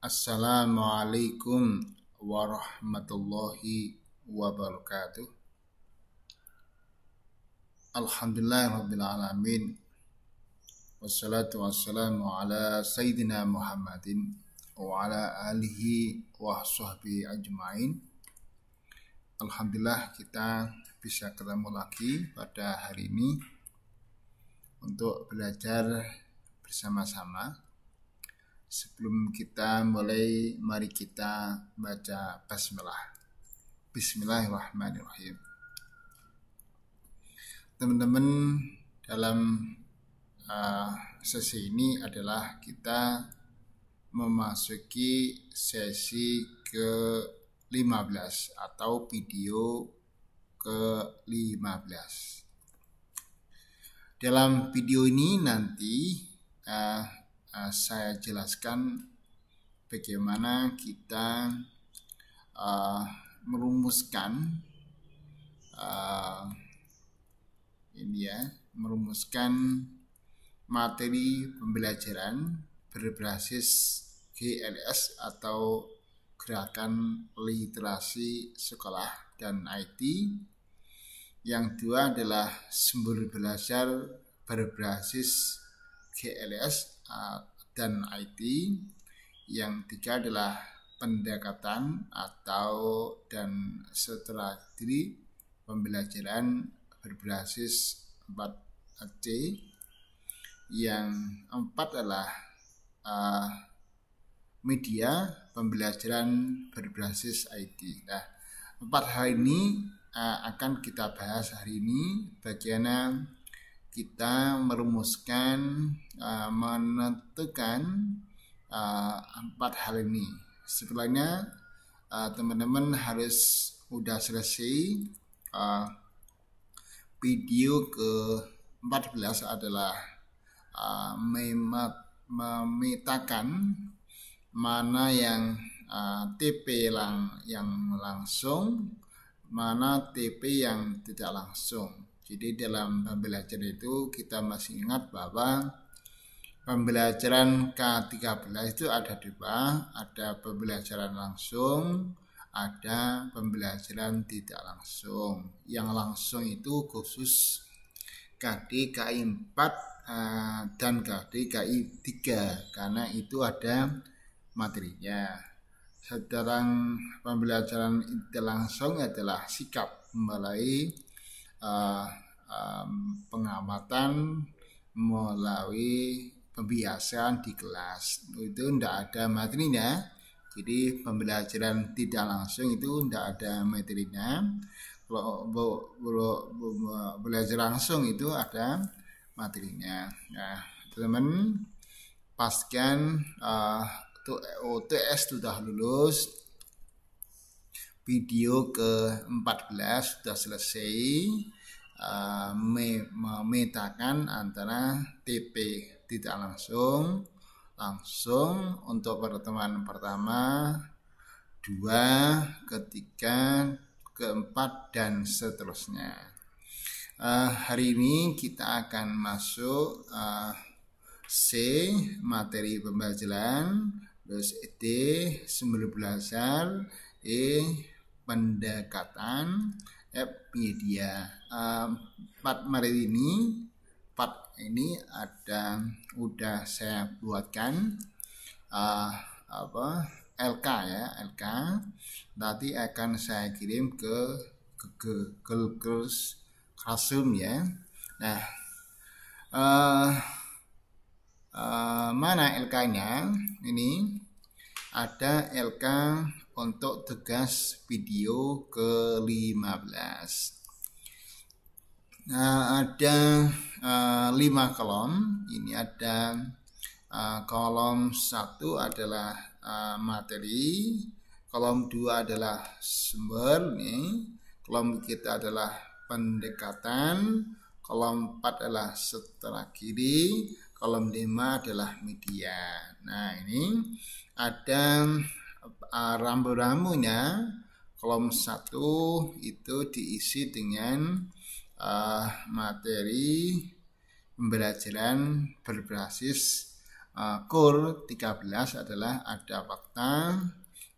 Assalamualaikum warahmatullahi wabarakatuh. Alhamdulillahirabbil alamin. Wassalatu wassalamu ala sayyidina Muhammadin wa ala alihi wa sahbihi ajmain. Alhamdulillah kita bisa ketemu lagi pada hari ini untuk belajar bersama-sama. Sebelum kita mulai, mari kita baca basmalah. Bismillahirrahmanirrahim. Teman-teman, dalam sesi ini adalah kita memasuki sesi ke-15 atau video ke-15. Dalam video ini nanti saya jelaskan bagaimana kita merumuskan merumuskan materi pembelajaran berbasis GLS atau Gerakan Literasi Sekolah dan IT. Yang dua adalah sumber belajar berbasis GLS dan IT. Yang tiga adalah pendekatan atau dan strategi pembelajaran berbasis 4C. Yang empat adalah media pembelajaran berbasis IT. Nah, empat hal ini akan kita bahas hari ini, bagaimana kita merumuskan, menentukan empat hal ini. Setelahnya teman-teman harus udah selesai video ke-14 adalah memetakan mana yang TP yang langsung, mana TP yang tidak langsung. Jadi dalam pembelajaran itu kita masih ingat bahwa pembelajaran K13 itu ada dua, ada pembelajaran langsung, ada pembelajaran tidak langsung. Yang langsung itu khusus KD KI 4 dan KD KI 3 karena itu ada materinya. Sedangkan pembelajaran tidak langsung adalah sikap melalui pengamatan melalui pembiasaan di kelas. Itu tidak ada materinya. Jadi pembelajaran tidak langsung itu tidak ada materinya. Kalau belajar langsung itu ada materinya. Nah, teman-teman pastikan UTS sudah lulus, video ke-14 sudah selesai, memetakan antara TP tidak langsung, langsung untuk pertemuan pertama, 2, ketiga, keempat, dan seterusnya. Hari ini kita akan masuk C, materi pembelajaran, terus D, sumber belajar, E, pendekatan, F, media. Part materi ini udah saya buatkan LK ya, LK. Nanti akan saya kirim ke Google Classroom ya. Nah, mana LK-nya? Ini ada LK untuk tugas video ke-15. Nah, ada 5 kolom. Ini ada kolom 1 adalah materi, kolom 2 adalah sumber nih, kolom kita adalah pendekatan, kolom 4 adalah strategi, kolom 5 adalah media. Nah, ini ada rambu-rambunya. Kolom 1 itu diisi dengan materi pembelajaran berbasis core 13 adalah ada fakta,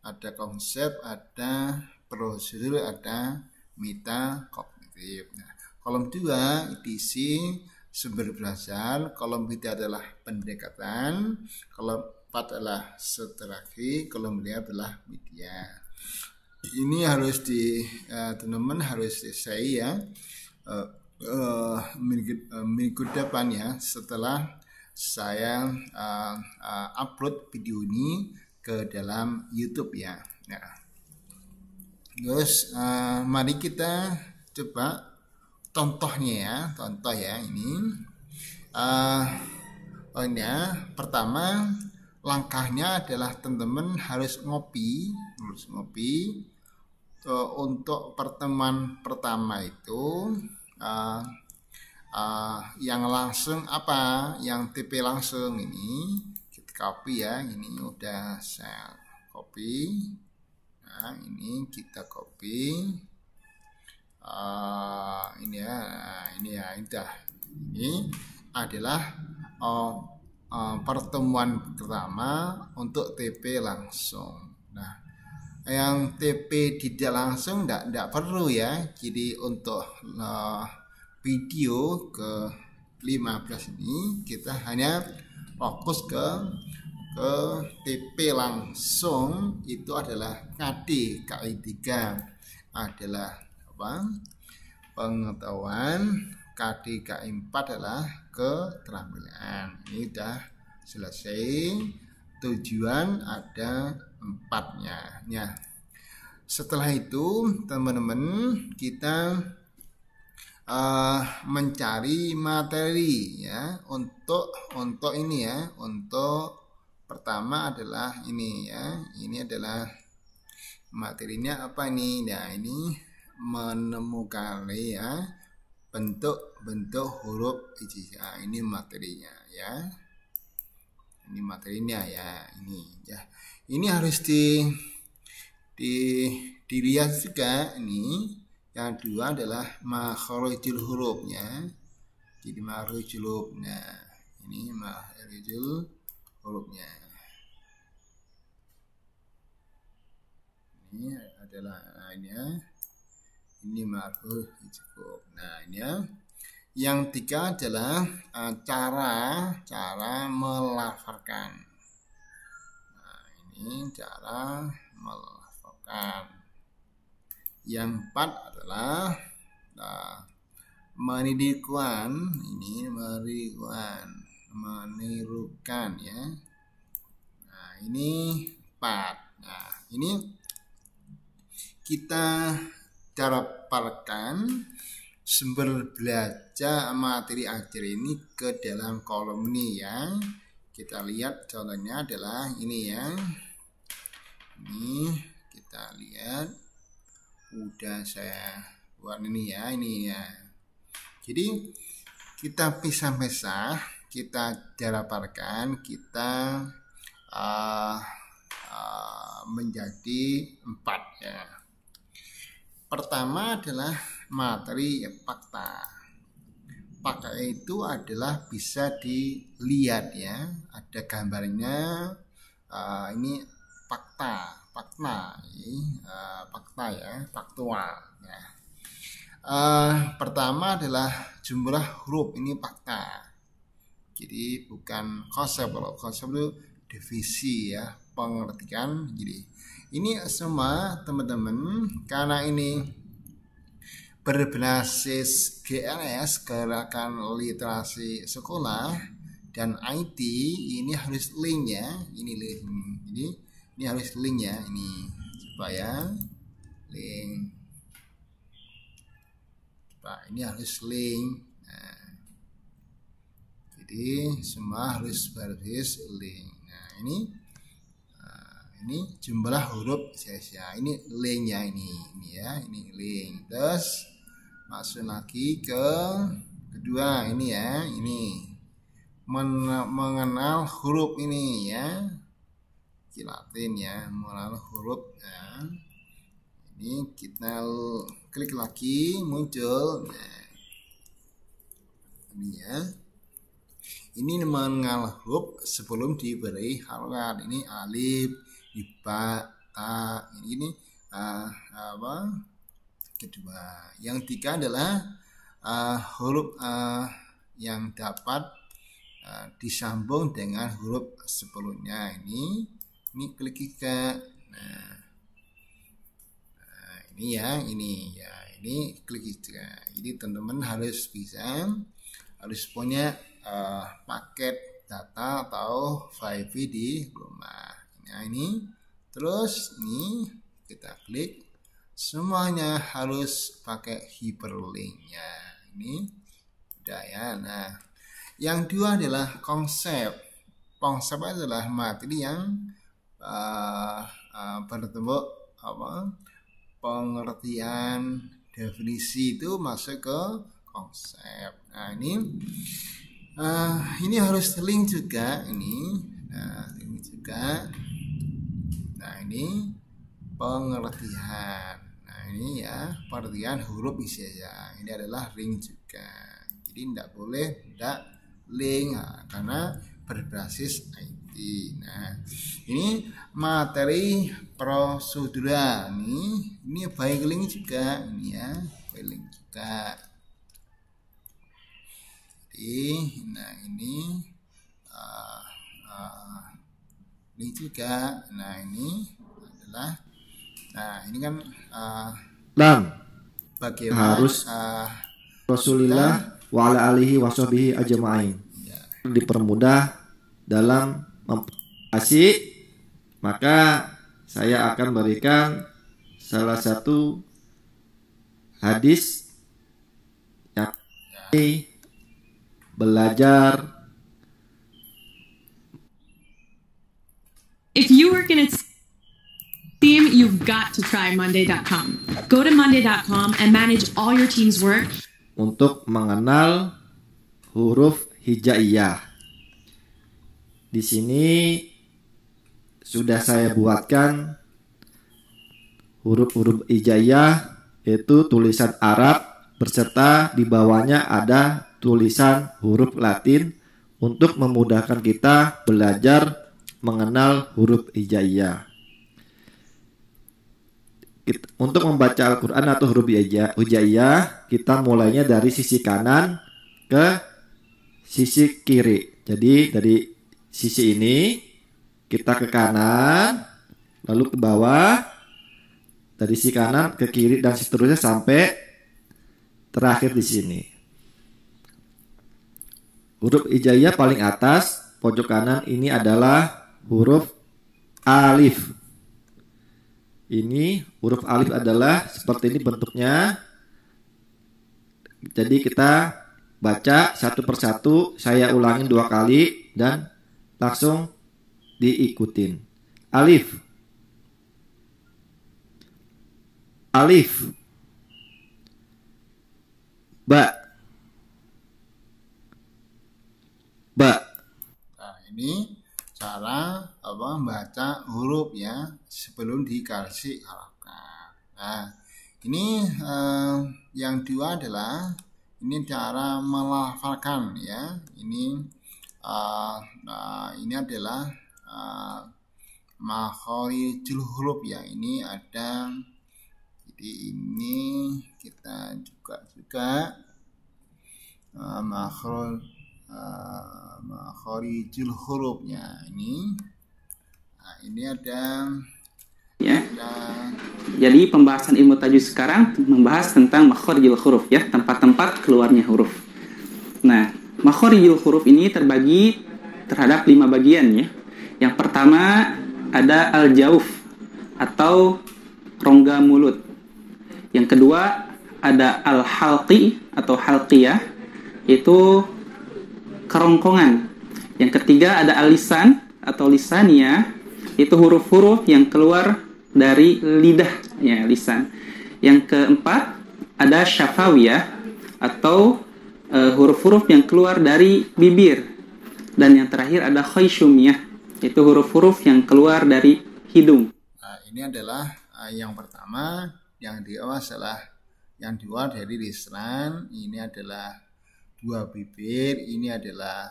ada konsep, ada prosedur, ada meta kognitif. Nah, kolom 2 diisi sumber belajar, kolom 3 adalah pendekatan, kolom 4 adalah strategi, kolom 5 adalah media. Ini harus teman-teman harus selesai ya minggu depan ya, setelah saya upload video ini ke dalam YouTube ya. Nah, terus mari kita coba contohnya ya, contoh ya ini. Pertama langkahnya adalah teman-teman harus ngopi untuk pertemuan pertama itu. Yang langsung apa, yang TP langsung ini kita copy ya, ini udah saya copy. Nah, ini kita copy ini ya, ini adalah pertemuan pertama untuk TP langsung. Nah, yang TP tidak langsung tidak perlu ya. Jadi untuk video ke 15 ini kita hanya fokus ke TP langsung. Itu adalah KD, KI3 adalah apa? Pengetahuan, KD KI4 adalah keterampilan. Ini sudah selesai. Tujuan ada 4-nya. Ya. Setelah itu teman-teman kita mencari materi ya untuk ini ya. Untuk pertama adalah ini ya. Ini adalah materinya apa ini? Nah, ini menemukan ya bentuk huruf hijaiyah. Ini materinya ya. Ini materinya ya, ini ya. Ini harus dilihat juga ini. Yang kedua adalah makharijul hurufnya. Jadi makharijul hurufnya. Ini makharijul hurufnya. Ini adalah ini ya. Ini makharijul huruf. Nah, ini ya. Yang tiga adalah cara melafalkan. Nah, ini cara melafalkan. Yang 4 adalah menirukan. Ini menirukan ya. Nah, ini 4. Nah, ini kita dapatkan sumber belajar materi ajar ini ke dalam kolom ini ya. Kita lihat contohnya adalah ini ya. Ini kita lihat. Udah saya buat ini ya, Jadi kita pisah-pisah, kita dapatkan, kita menjadi 4 ya. Pertama adalah materi fakta. Fakta itu adalah bisa dilihat ya, ada gambarnya. Ini fakta ya, faktual ya. Pertama adalah jumlah huruf, ini fakta. Jadi bukan konsep. Kalau konsep itu divisi ya, pengertian. Jadi ini semua teman-teman karena ini berbasis GLS, Gerakan Literasi Sekolah, dan IT, ini harus link ya. Ini link. Jadi ini harus link ya, ini supaya link. Pak, ini harus link. Nah, jadi semua harus berbasis link. Nah, ini jumlah huruf ya. Ini linknya ini ya, ini link. Terus masuk lagi ke kedua ini ya, ini mengenal huruf ini ya. Latin ya, mengenal huruf ya. Ini kita klik lagi, muncul. Nah, ini ya. Ini mengenal huruf sebelum diberi harokat. Ini alif, ba, ta. Ini kedua. Yang tiga adalah huruf yang dapat disambung dengan huruf sebelumnya. Ini klik tiga. Ini klik tiga. Jadi teman-teman harus punya paket data atau wifi di rumah. Nah, ini terus ini kita klik, semuanya harus pakai hyperlinknya. Ini udah ya. Nah, yang dua adalah konsep adalah materi yang bertemu pengertian definisi itu masuk ke konsep. Nah, ini harus link juga ini. Link juga. Nah, ini pengertian. Nah, ini ya pengertian huruf hijaiyah. Ini adalah link juga. Jadi tidak link karena berbasis IT. Nah, ini materi prosedural. Ini baik link juga ini ya, baik link juga. Nah, ini link juga. Nah, ini adalah ini kan bagaimana harus Rasulullah wa ala alihi wa sahbihi ajma'in dipermudah dalam mempublikasi, maka saya akan berikan salah satu hadis yang belajar. If you work in a team, you've got to try Monday.com. Go to Monday.com and manage all your team's work. Untuk mengenal huruf hijaiyah. Di sini sudah saya buatkan huruf-huruf hijaiyah, yaitu tulisan Arab berserta di bawahnya ada tulisan huruf Latin untuk memudahkan kita belajar mengenal huruf hijaiyah. Untuk membaca Al-Quran atau huruf hijaiyah, kita mulainya dari sisi kanan ke sisi kiri. Jadi dari sisi ini kita ke kanan, lalu ke bawah, dari sisi kanan ke kiri dan seterusnya sampai terakhir di sini. Huruf hijaiyah paling atas pojok kanan ini adalah huruf alif. Ini huruf alif adalah seperti ini bentuknya. Jadi kita baca satu persatu, saya ulangin 2 kali dan langsung diikutin. Alif, alif, ba, ba. Nah, ini cara membaca huruf ya sebelum dikasih harokat. Nah, ini yang dua adalah ini cara melafalkan ya. Ini adalah makhorijul huruf ya. Ini ada, jadi ini kita juga makhorijul hurufnya ini. Nah, ini ada ya. Jadi pembahasan ilmu tajwid sekarang membahas tentang makhorijul huruf ya, tempat-tempat keluarnya huruf. Nah, makhorijul huruf ini terbagi terhadap 5 bagian ya. Yang pertama ada al-jauf atau rongga mulut. Yang kedua ada al-halqi atau halqiyah, itu kerongkongan. Yang ketiga ada al-lisan atau lisaniyah, itu huruf-huruf yang keluar dari lidah ya, lisan. Yang keempat ada syafawiyah atau huruf-huruf yang keluar dari bibir. Dan yang terakhir ada khayshumiyah, itu huruf-huruf yang keluar dari hidung. Nah, ini adalah yang pertama, yang dua dari lisan, ini adalah 2 bibir, ini adalah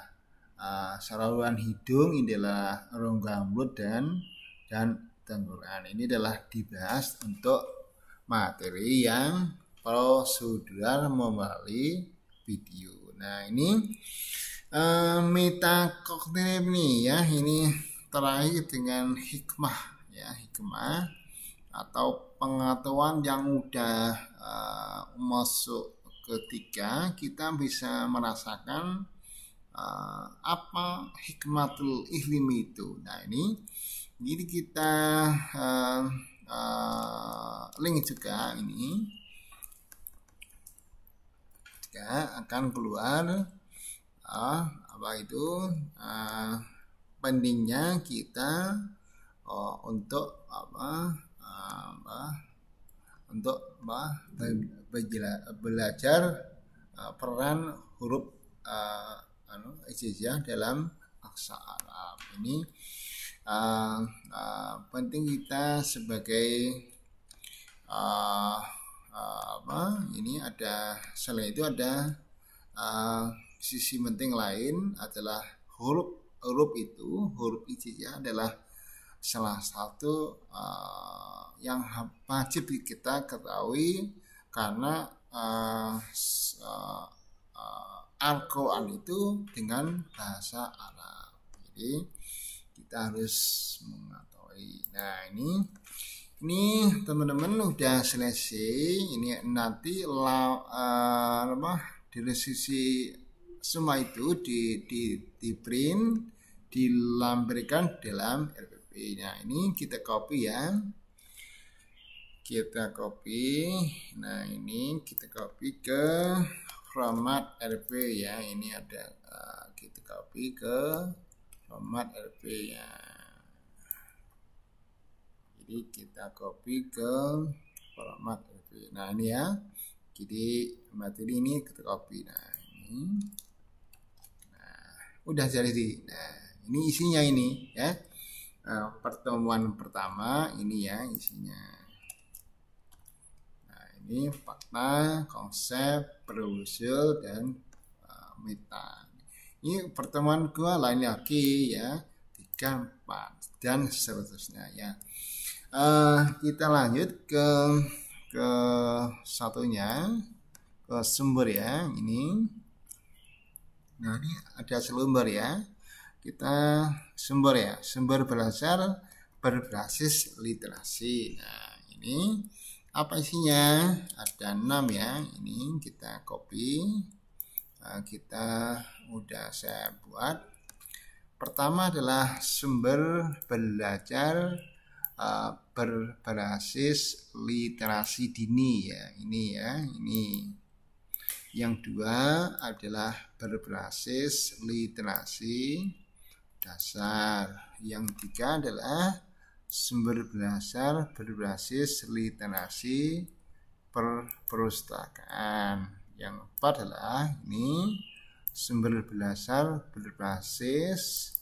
saluran hidung, ini adalah rongga mulut dan tenggorokan. Ini adalah dibahas untuk materi yang prosedural melalui video. Nah, ini metakognitif nih ya, ini terakhir dengan hikmah ya, hikmah atau pengetahuan yang udah masuk ketika kita bisa merasakan apa hikmatul ihlim itu. Nah, ini kita link juga ini akan keluar apa itu pentingnya kita untuk belajar peran huruf hijaiyah dalam bahasa Arab. Ini penting kita sebagai ini ada, selain itu ada sisi penting lain adalah huruf hijaiyah adalah salah satu yang wajib kita ketahui karena Al-Quran itu dengan bahasa Arab. Jadi kita harus mengetahui. Nah, ini teman-teman udah selesai. Ini nanti dari sisi semua itu di print, dilampirkan dalam RPP. Nah, ini kita copy ya. Nah, ini kita copy ke format RP ya. Ini ada kita copy ke format RP ya. Jadi kita copy ke format RP. Nah, ini ya. Jadi materi ini kita copy. Nah, ini. Nah, udah jadi. Nah, ini isinya ini ya. Pertemuan pertama ini ya isinya. Ini fakta, konsep, preusil, dan meta. Ini pertemuan kedua lain lagi ya, 3, 4 dan seterusnya ya. Kita lanjut ke satunya, ke sumber ya. Ini, nah ini ada sumber ya. Kita sumber ya, sumber belajar berbasis literasi. Nah, ini apa isinya? Ada 6 ya. Ini kita copy. Kita udah saya buat. Pertama adalah sumber belajar berbasis literasi dini ya. Ini ya, ini. Yang dua adalah berbasis literasi dasar. Yang tiga adalah sumber belajar berbasis literasi perpustakaan. Yang empat adalah ini sumber belajar berbasis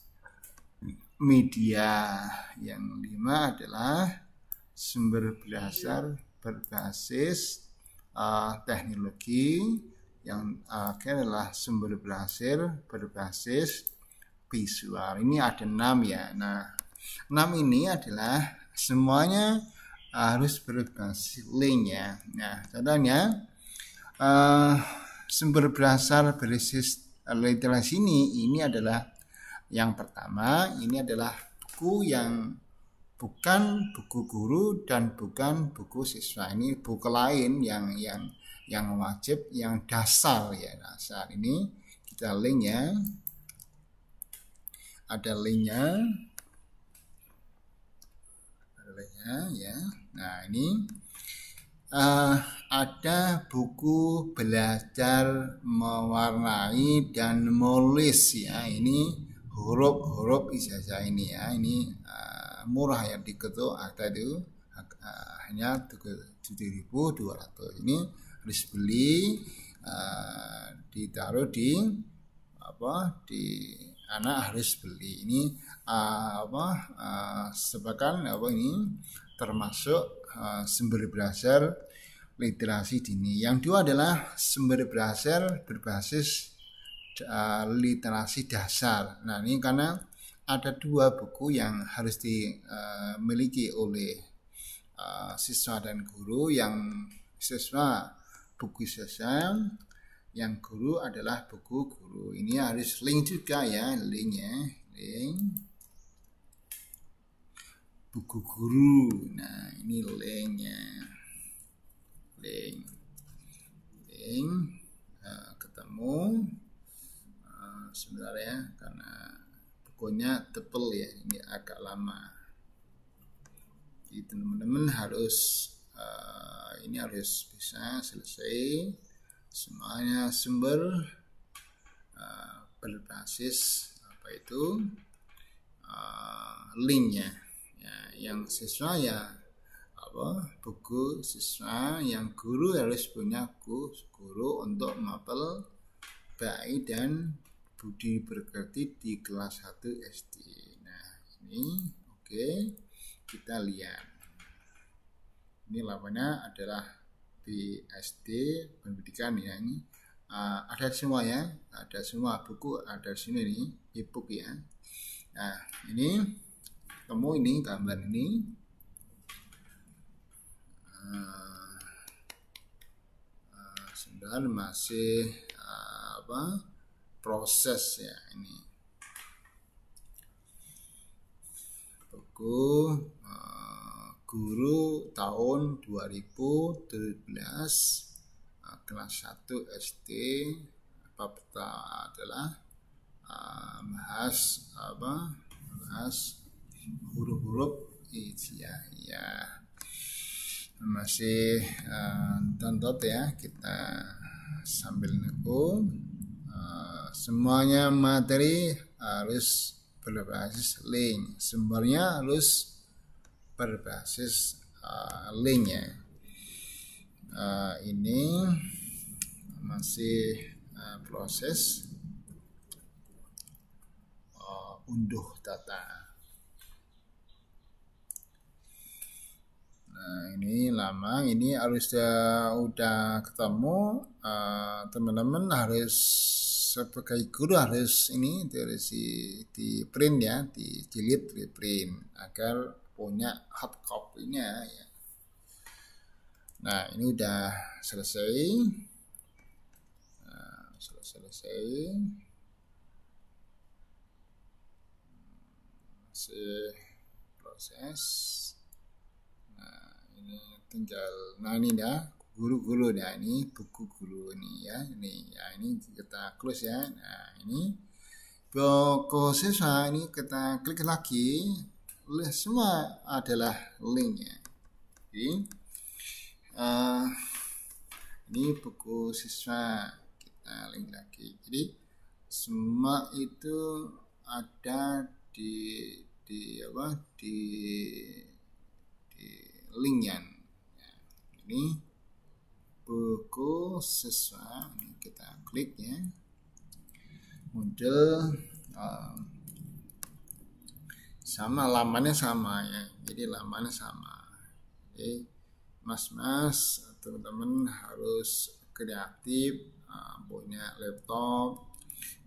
media. Yang lima adalah sumber belajar berbasis teknologi. Yang akhir adalah sumber belajar berbasis visual. Ini ada 6 ya. Nah, 6 ini adalah semuanya harus berbasis link ya. Nah, contohnya sumber belajar berbasis literasi ini adalah yang pertama. Ini adalah buku yang bukan buku guru dan bukan buku siswa. Ini buku lain yang wajib, yang dasar ya, dasar. Ini kita link ya. Ada linknya. Ya. Nah, ini ada buku belajar mewarnai dan menulis ya. Ini huruf ijazah ini ya. Ini murah ya, di Keto ada itu hanya 7.200. Ini harus beli, ditaruh di anak harus beli. Ini sebagian ini termasuk sumber belajar literasi dini. Yang dua adalah sumber belajar berbasis literasi dasar. Nah, ini karena ada 2 buku yang harus dimiliki oleh siswa dan guru. Yang siswa buku siswa, yang guru adalah buku guru. Ini harus link juga ya, linknya, link buku guru. Nah, ini linknya, link ketemu. Sebentar ya, karena bukunya tebel ya, ini agak lama. Jadi teman-teman harus ini harus bisa selesai semuanya. Sumber berbasis apa itu linknya ya. Yang siswa ya buku siswa, yang guru harus punya guru untuk mapel baik dan budi pekerti di kelas 1 SD. Nah, ini oke. Kita lihat. Ini lawannya adalah BSD pendidikan ya, ini. Ada semua ya, ada semua buku, ada sini nih, e-book ya. Nah, ini kamu ini gambar ini. Sebentar masih proses ya, ini buku guru tahun 2017 kelas 1 SD. Pertama adalah bahas huruf-huruf hijaiyah. Masih tonton ya, kita sambil nunggu. Semuanya materi harus berbasis link, sumbernya harus berbasis link ya. Ini masih proses unduh data. Nah, ini lama, ini harus udah ketemu. Teman-teman harus sebagai guru harus ini di print ya, dijilid, di print agar punya hard copy-nya ya. Nah, ini udah selesai. Masih proses. Ini tinggal, nah ini dah guru-guru dah, ini buku guru ini ya, ini kita close ya. Nah, ini buku siswa, ini kita klik lagi, semua adalah linknya. Jadi ini buku siswa, kita link lagi. Jadi semua itu ada di linknya. Ini buku siswa, ini kita klik ya, muncul sama, lamannya sama ya, jadi lamannya sama. Jadi mas-mas, teman-teman harus kreatif, punya laptop,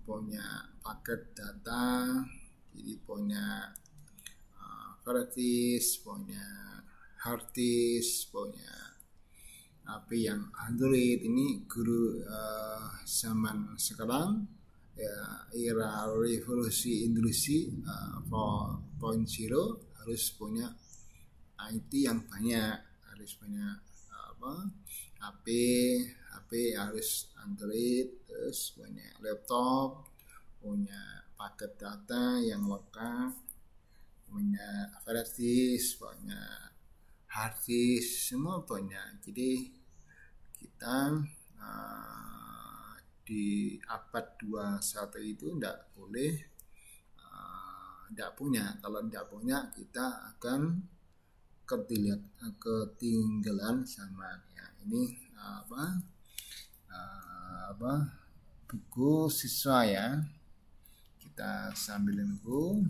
punya paket data, jadi punya gratis, punya harddisk, punya HP yang Android. Ini guru zaman sekarang ya, era revolusi industri 4.0, harus punya IT yang banyak, harus punya HP harus Android, terus punya laptop, punya paket data yang lengkap, punya harddisk, punya harddisk, semua punya. Jadi kita di abad 21 itu tidak boleh tidak punya. Kalau tidak punya, kita akan ketinggalan zaman ya. Ini buku siswa ya, kita sambil nunggu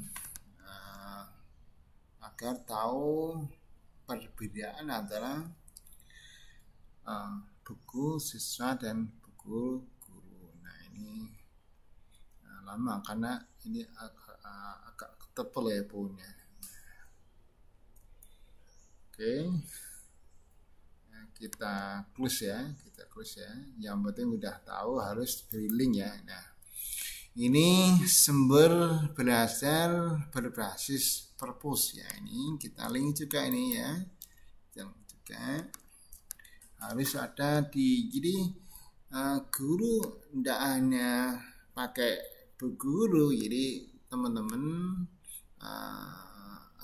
agar tahu perbedaan antara buku siswa dan buku guru. Nah, ini lama karena ini agak tebal ya punya. Oke. Kita close ya. Yang penting udah tahu harus beri link ya. Nah, ini sumber berbasis purpose ya. Ini kita link juga ini ya. Jangan juga harus ada di, jadi guru tidak hanya pakai bu guru, jadi teman-teman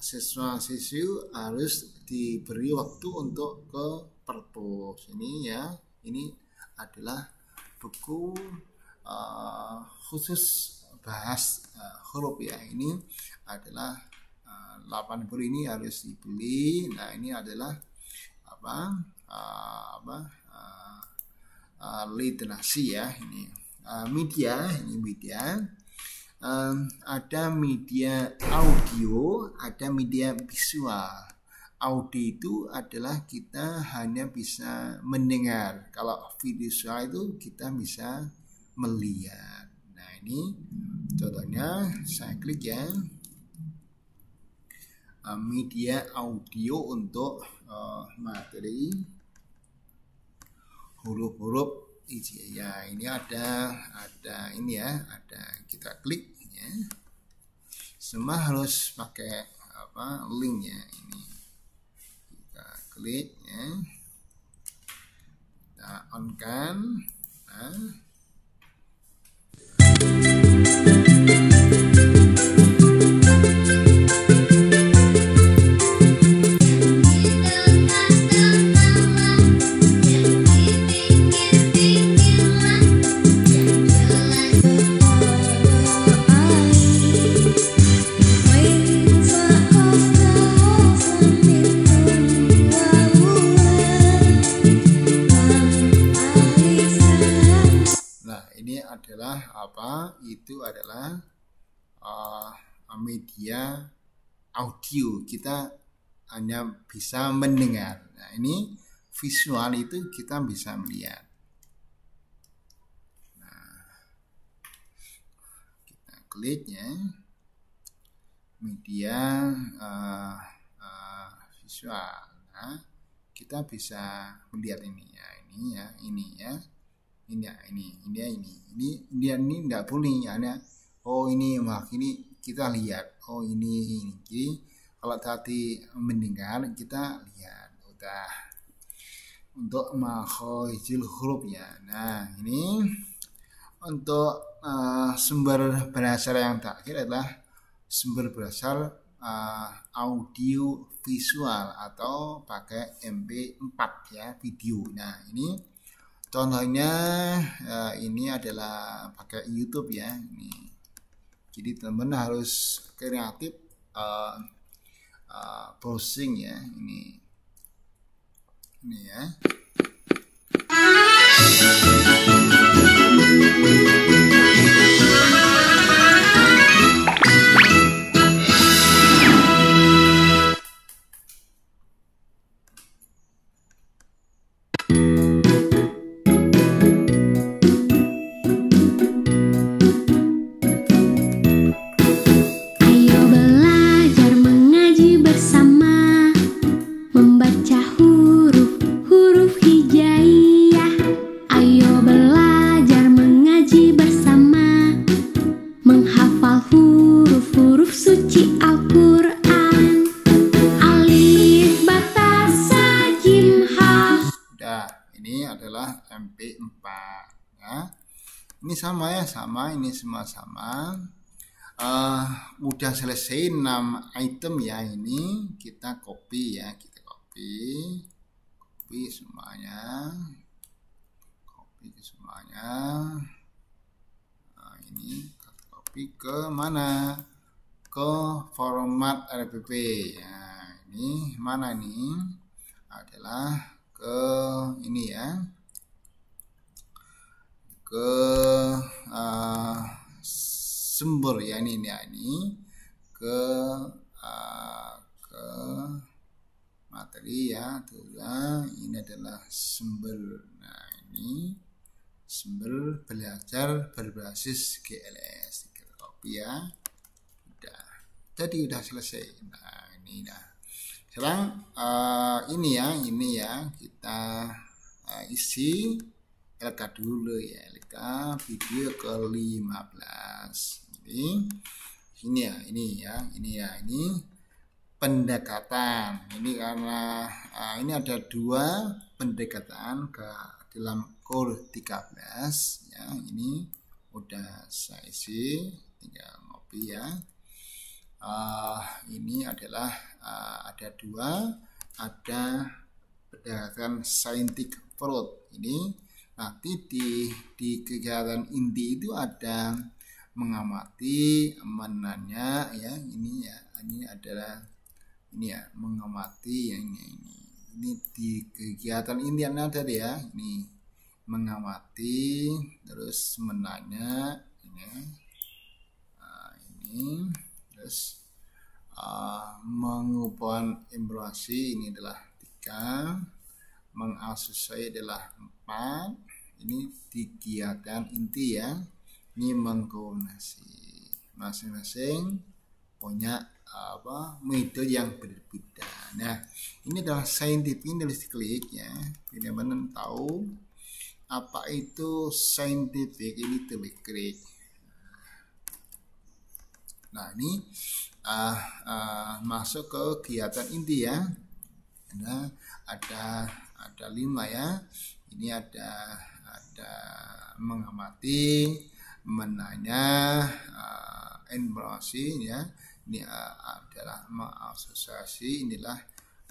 siswa-siswi harus diberi waktu untuk ke purpose ini ya. Ini adalah buku khusus bahas huruf ya. Ini adalah 80 ini harus dibeli. Nah, ini adalah literasi ya. Ini media, ada media audio, ada media visual. Audio itu adalah kita hanya bisa mendengar. Kalau visual itu kita bisa melihat. Nah, ini contohnya saya klik ya. Media audio untuk materi huruf hijaiyah. Ini ada ini ya, ada kita klik ya. Semua harus pakai link ya. Ini kita klik ya, kita on kan. Nah, itu adalah media audio, kita hanya bisa mendengar. Nah, ini visual itu kita bisa melihat. Nah, kita klik ya, media visual. Nah, kita bisa melihat ini ya, ini tidak boleh ya. Oh, ini kita lihat. Oh, ini. Jadi kalau tadi mendengar kita lihat. Udah untuk makharijul huruf ya. Nah, ini untuk sumber berasal yang terakhir adalah sumber berasal audio visual atau pakai MP4 ya, video. Nah, ini contohnya ini adalah pakai YouTube ya. Ini. Jadi teman-teman harus kreatif browsing ya. Ini ya. MP4 ya. Ini sama ya, ini semua sama. Udah selesai 6 item ya. Ini kita copy ya, copy semuanya, Nah, ini copy ke mana? Ke format RPP ya. Ini mana nih? Adalah ke ini ya, ke sumber ya, ini ke materi ya. Ini adalah sumber. Nah, ini sumber belajar berbasis GLS 3 copy ya. Udah. Jadi udah selesai. Nah, ini dah. Sekarang ini ya kita isi LK dulu ya, LK video ke-15. Jadi ini pendekatan. Ini karena ini ada 2 pendekatan ke dalam core 13 ya. Ini udah saya isi, tinggal copy ya. Ini adalah ada 2, ada pendekatan scientific approach. Ini nanti di kegiatan inti itu ada mengamati, menanya ya. Ini adalah mengamati yang ini di kegiatan intinya tadi ya. Ini mengamati, terus menanya ini terus mengumpulkan informasi, ini adalah 3, mengasosiasi adalah 4. Ini di kegiatan inti ya. Ini mengkoordinasi, masing-masing punya metode yang berbeda. Nah, ini adalah scientific, ini harus diklik ya. Benar-benar tahu apa itu scientific, ini klik. Nah, ini masuk ke kegiatan inti ya. Ada 5 ya. Ini ada mengamati, menanya, informasi ya. Ini adalah mengasosiasi, inilah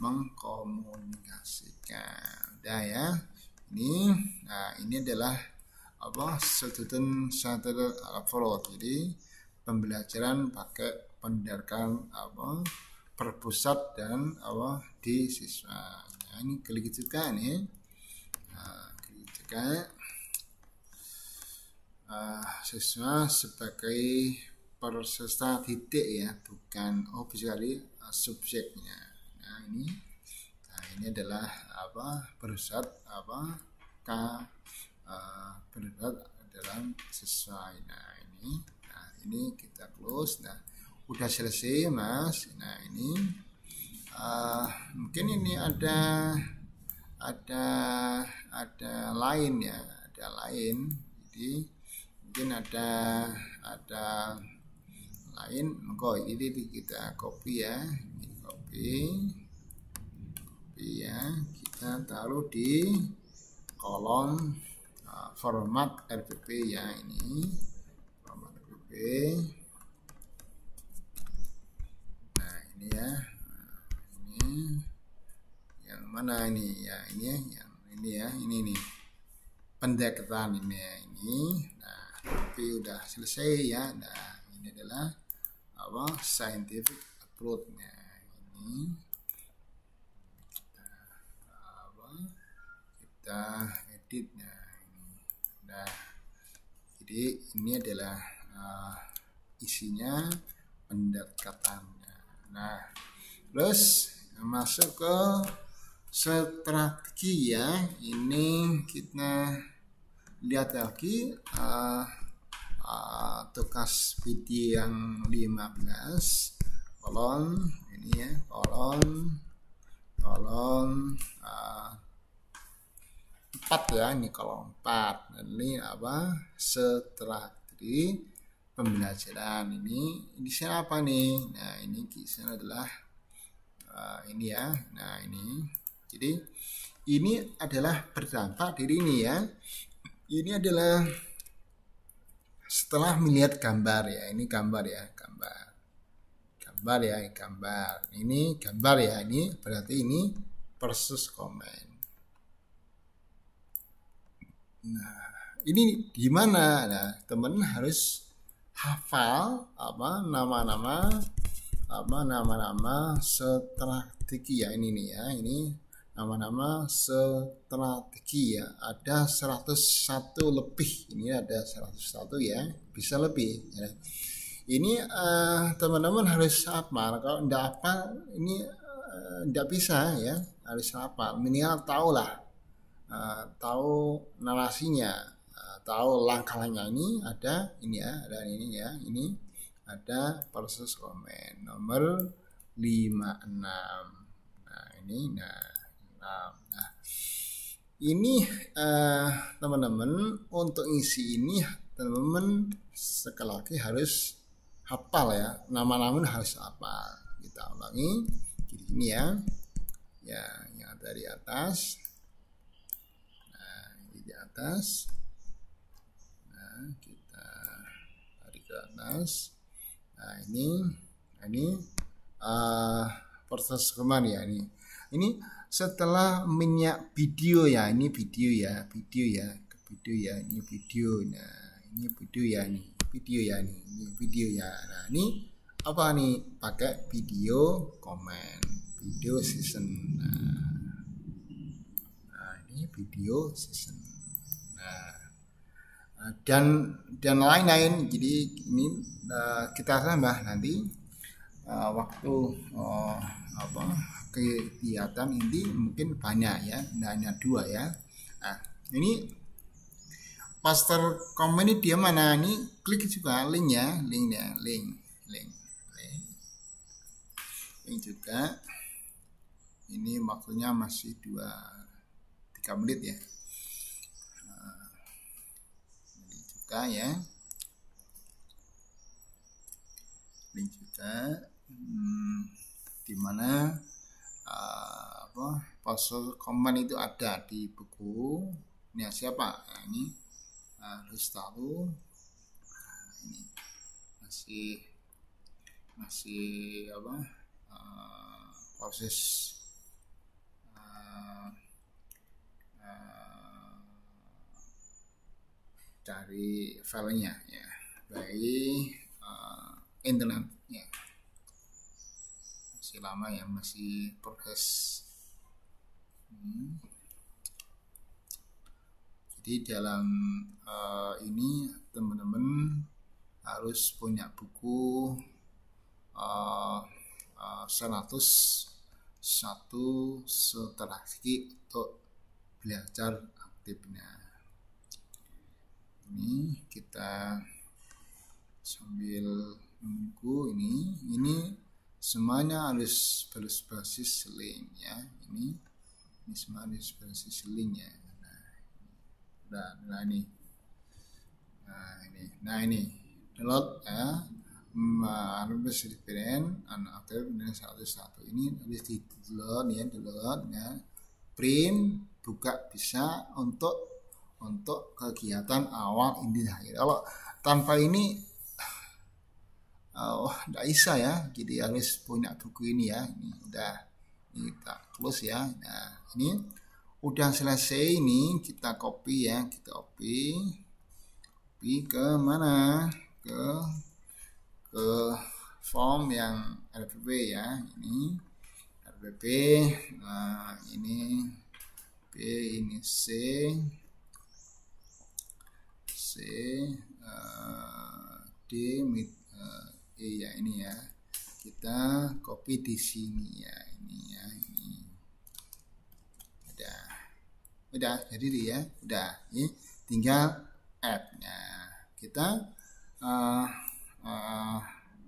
mengkomunikasikan. Udah ya. Ini adalah student centered approach. Jadi pembelajaran pakai pendekatan berpusat dan di siswa. Nah, ini klik juga nih. Klik juga siswa sebagai peserta didik ya, bukan objek dari subjeknya. Nah, ini adalah berpusat berpusat dalam siswa. Nah, ini kita close. Nah, udah selesai Mas. Nah, ini mungkin ini ada lain ya, ada lain. Jadi mungkin ada lain. Ini kita copy ya, copy ya, kita taruh di kolom format RPP ya. Ini format RPP. Nah, ini ya. Ini yang mana ini ya? Ini nih. Pendekatan ini ya, ini. Nah, tapi udah selesai ya. Nah, ini adalah scientific approach-nya. Ini kita editnya ini. Nah, jadi ini adalah isinya pendekatannya. Nah, terus masuk ke strategi ya. Ini kita lihat lagi tugas video yang 15 kolom ini ya, kolom 4 ya, ini kolom 4. Ini strategi pembelajaran. Ini di sini apa nih? Nah, ini di sini adalah ini ya. Nah, ini jadi ini adalah berdampak dari ini ya. Ini adalah setelah melihat gambar ya. Ini gambar ya, gambar ya, gambar. Ini gambar ya. Ini berarti ini versus komen. Nah, ini gimana? Nah, teman harus hafal nama-nama strategi ya. Ini nih ya, ini nama-nama strategi ya. Ada 101 lebih. Ini ada 101 ya, bisa lebih ya. Ini teman-teman harus hafal. Kalau tidak hafal ini tidak bisa ya, harus hafal. Minimal tahulah, tahu narasinya, tahu langkah-langkahnya. Ini ada ini ya, ada ini ya, ini ada proses komen nomor 56. Nah ini teman-teman, untuk isi ini teman-teman sekali lagi harus hafal ya, nama-nama harus hafal. Kita ulangi ini ya yang ada di atas. Nah ini di atas. Nah kita tarik ke atas. Nah ini proses kemana ya ini setelah minyak video ya, ini video ya, ini video. Nah ini video ya, ini video ya. Nah ini apa nih, pakai video komen, video season. Nah ini video season. Nah dan lain-lain. Jadi ini kita tambah nanti waktu kegiatan ini mungkin banyak ya, tidak hanya 2 ya. Nah ini poster komen ini dia mana, ini klik juga link juga. Ini waktunya masih 3 menit ya. Ini juga ya, link juga dimana poster komen itu ada di buku. Ini siapa? Nah, ini harus tahu. Ini masih proses cari filenya ya, dari internet ya. Masih lama ya, masih proses. Jadi dalam ini teman-teman harus punya buku 101 strategi untuk belajar aktifnya. Ini kita sambil menunggu ini semuanya harus berbasis link ya. Ini semua harus berbasis link ya. Nah ini download ya, harus dipilih anak aktif dengan 101. Ini harus di download ya, print, buka bisa untuk kegiatan awal ini akhir. Kalau tanpa ini tidak bisa ya, jadi harus punya buku ini ya. Ini kita close ya. Nah ini udah selesai, ini kita copy ya, copy ke mana, ke form yang RPP ya. Ini RPP. Nah ini B, ini C D, E ya, ini ya. Kita copy di sini ya, ini udah jadi ya, udah ini tinggal add-nya. Kita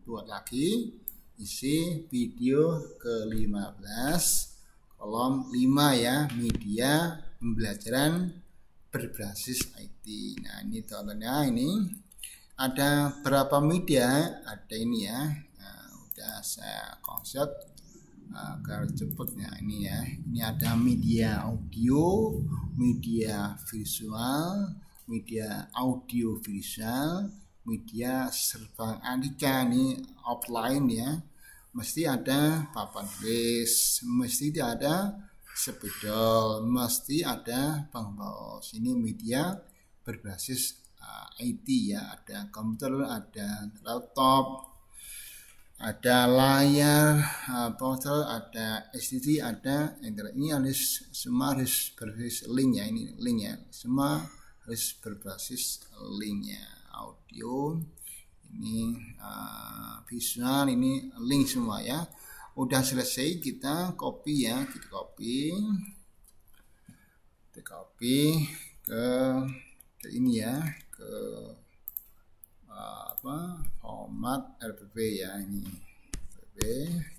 buat lagi, isi video ke-15 kolom 5 ya, media pembelajaran berbasis IT. Nah ini contohnya, ini ada berapa media, ada ini ya. Nah, udah saya konsep agar cepatnya ini ya. Ini ada media audio, media visual, media audio visual, media serba andika, ini offline ya. Mesti ada papan tulis, mesti ada spidol, mesti ada pengbaus. Ini media berbasis IT ya, ada komputer, ada laptop, ada layar, portal, ada SSD, ada internet. Ini harus semua harus berbasis link ya, ini link ya, semua harus berbasis linknya. Audio, ini visual, ini link semua ya. Udah selesai, kita copy ya, kita copy ke ini ya, ke format RPP ya, ini RPP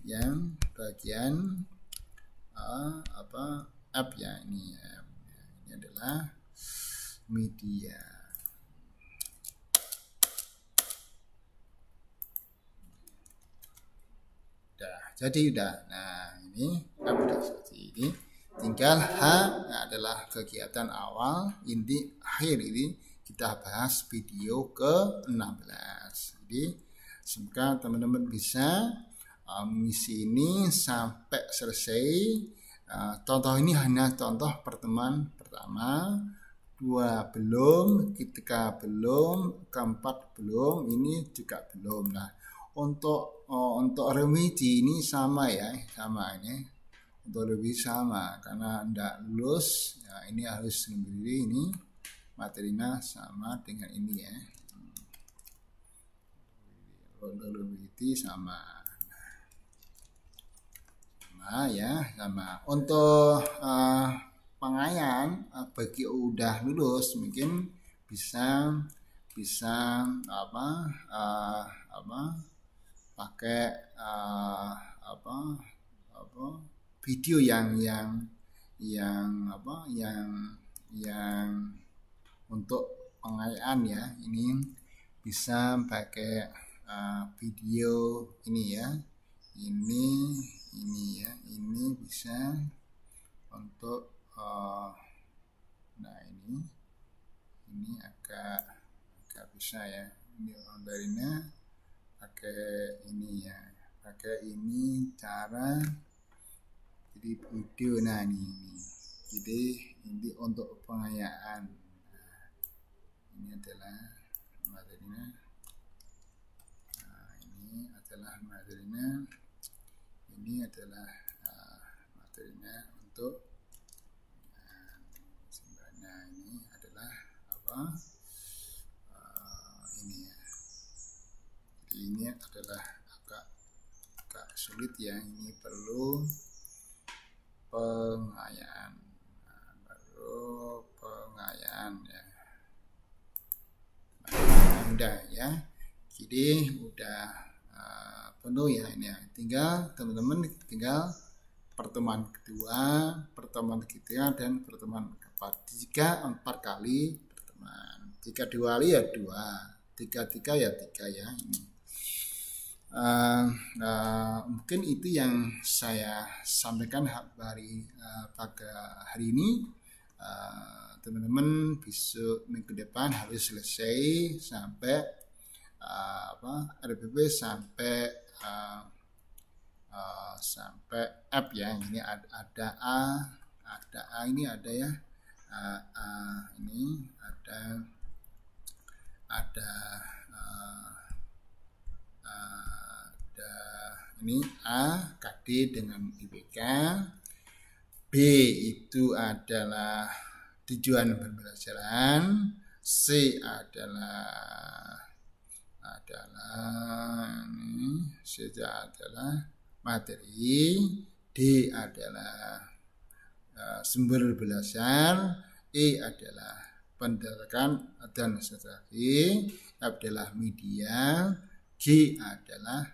yang bagian app ya, ini adalah media. Jadi udah, nah ini udah seperti ini. Tinggal H adalah kegiatan awal, inti akhir. Ini kita bahas video ke-16. Jadi semoga teman-teman bisa misi ini sampai selesai. Contoh ini hanya contoh pertemuan pertama, 2 belum, ketiga belum, keempat belum, ini juga belum. Nah, untuk remedi ini sama ya, sama ini. Untuk lebih sama karena tidak lulus, ya ini harus sendiri, ini materinya sama dengan ini ya. Untuk remedi sama ya, sama. Untuk pengayaan bagi udah lulus mungkin bisa pakai video yang untuk pengayaan ya, ini bisa pakai video ini ya, ini ya, ini bisa untuk nah ini agak bisa ya, ini ondarinya pakai ini ya, pakai ini cara jadi video. Nah ini jadi ini untuk pengayaan. Nah, ini adalah materinya. Nah, ini adalah materinya. Ini adalah materinya untuk sebenarnya ini adalah ini ya. Jadi ini adalah agak sulit ya, ini perlu pengayaan, ya. Udah ya, jadi udah penuh ya ini ya. Tinggal teman-teman pertemuan kedua, pertemuan ketiga, dan pertemuan keempat. 4 kali pertemuan. 3 2 kali ya 2, 3 ya 3 ya ini. Mungkin itu yang saya sampaikan pada hari ini. Teman-teman besok minggu depan harus selesai sampai RPP sampai F ya. Ini ada A ini ada ya, ini ada ini A, KD dengan IPK. B itu adalah tujuan pembelajaran. C adalah materi. D adalah sumber belajar. E adalah pendidikan dan strategi. F adalah media. G adalah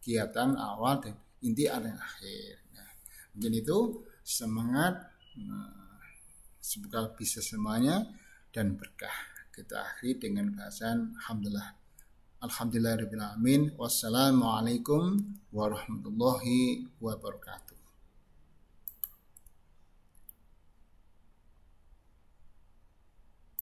kegiatan awal dan inti dan akhir. Nah, mungkin itu semangat, semoga bisa semuanya dan berkah. Kita akhiri dengan bahasan alhamdulillahirabbil alamin. Wassalamualaikum warahmatullahi wabarakatuh.